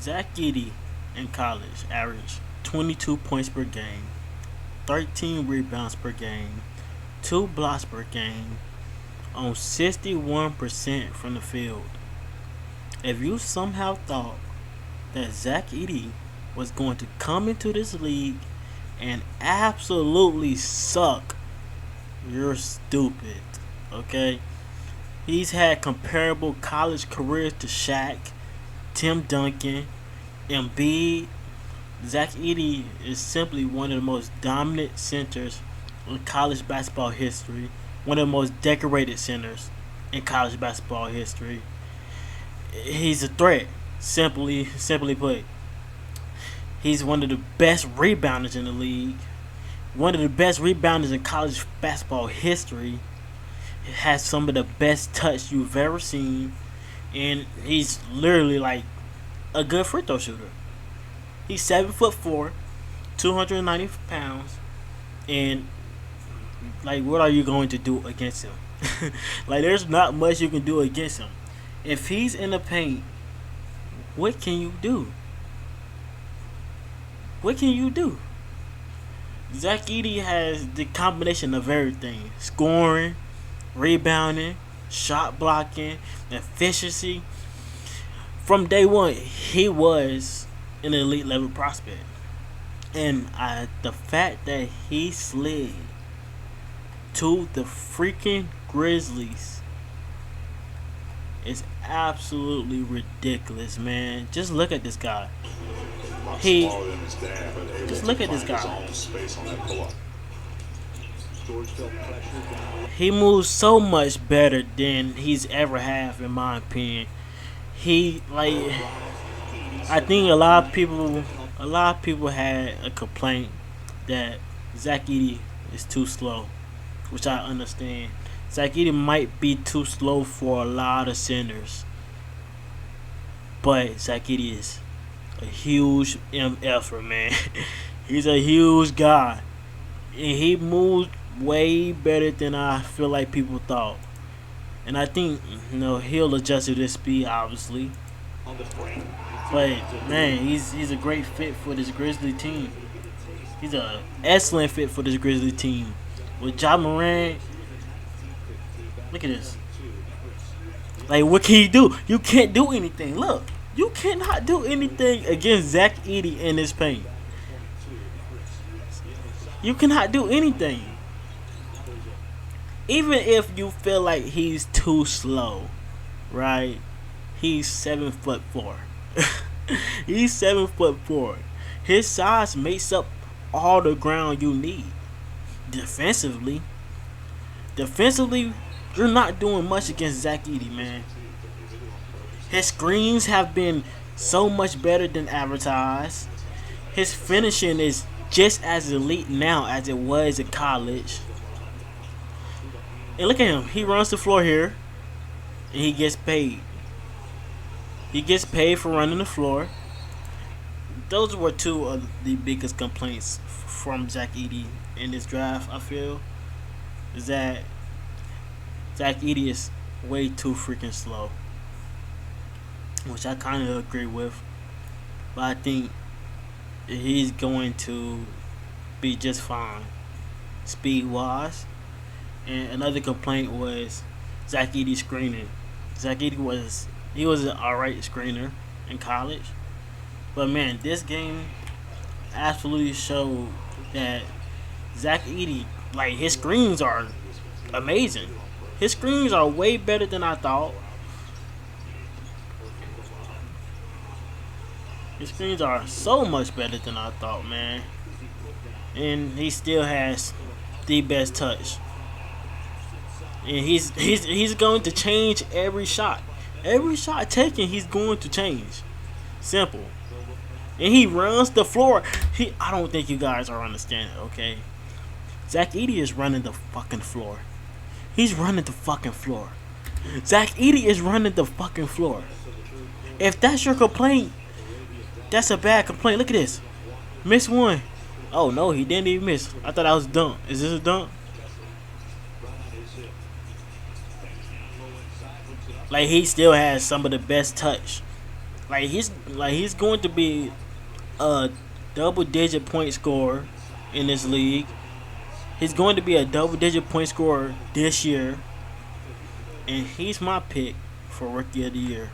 Zach Edey in college averaged 22 points per game, 13 rebounds per game, 2 blocks per game, on 61% from the field. If you somehow thought that Zach Edey was going to come into this league and absolutely suck, you're stupid. Okay? He's had comparable college careers to Shaq, Tim Duncan, Embiid. Zach Edey is simply one of the most dominant centers in college basketball history, one of the most decorated centers in college basketball history. He's a threat, simply put. He's one of the best rebounders in the league, one of the best rebounders in college basketball history. He has some of the best touch you've ever seen, and he's literally like a good free throw shooter. He's 7'4", 290 pounds, and like, what are you going to do against him? Like, there's not much you can do against him. If he's in the paint, what can you do? What can you do? Zach Edey has the combination of everything: scoring, rebounding, shot blocking, efficiency. From day one, he was an elite level prospect, and the fact that he slid to the freaking Grizzlies is absolutely ridiculous, man. Just look at this guy. He just look at this guy. He moves so much better than he's ever have, in my opinion. He like, I think a lot of people had a complaint that Zach Edey is too slow, which I understand. Zach Edey might be too slow for a lot of centers, but Zach Edey is a huge effort, man. He's a huge guy, and he moves way better than I feel like people thought. And I think, he'll adjust to this speed, obviously. But man, he's a great fit for this Grizzly team. He's an excellent fit for this Grizzly team. With Ja Morant, look at this. Like, what can you do? You can't do anything. Look, you cannot do anything against Zach Edey in this paint. You cannot do anything. Even if you feel like he's too slow, right? He's 7'4". He's 7'4". His size makes up all the ground you need. Defensively, you're not doing much against Zach Edey, man. His screens have been so much better than advertised. His finishing is just as elite now as it was in college. And look at him. He runs the floor here, and he gets paid. He gets paid for running the floor. Those were two of the biggest complaints from Zach Edey in this draft, I feel, is that Zach Edey is way too freaking slow, which I kind of agree with. But I think he's going to be just fine speed-wise. And another complaint was Zach Edey screening. Zach Edey was an alright screener in college, but man, this game absolutely showed that Zach Edey, like, his screens are amazing. His screens are way better than I thought. His screens are so much better than I thought, man. And he still has the best touch. And he's going to change every shot. Every shot taken, he's going to change. Simple. And he runs the floor. I don't think you guys are understanding, okay? Zach Edey is running the fucking floor. He's running the fucking floor. Zach Edey is running the fucking floor. If that's your complaint, that's a bad complaint. Look at this. Miss one. Oh no, he didn't even miss. I thought that was a dunk. Is this a dunk? Like, he still has some of the best touch He's going to be a double-digit point scorer in this league. He's going to be a double-digit point scorer this year, and he's my pick for Rookie of the Year.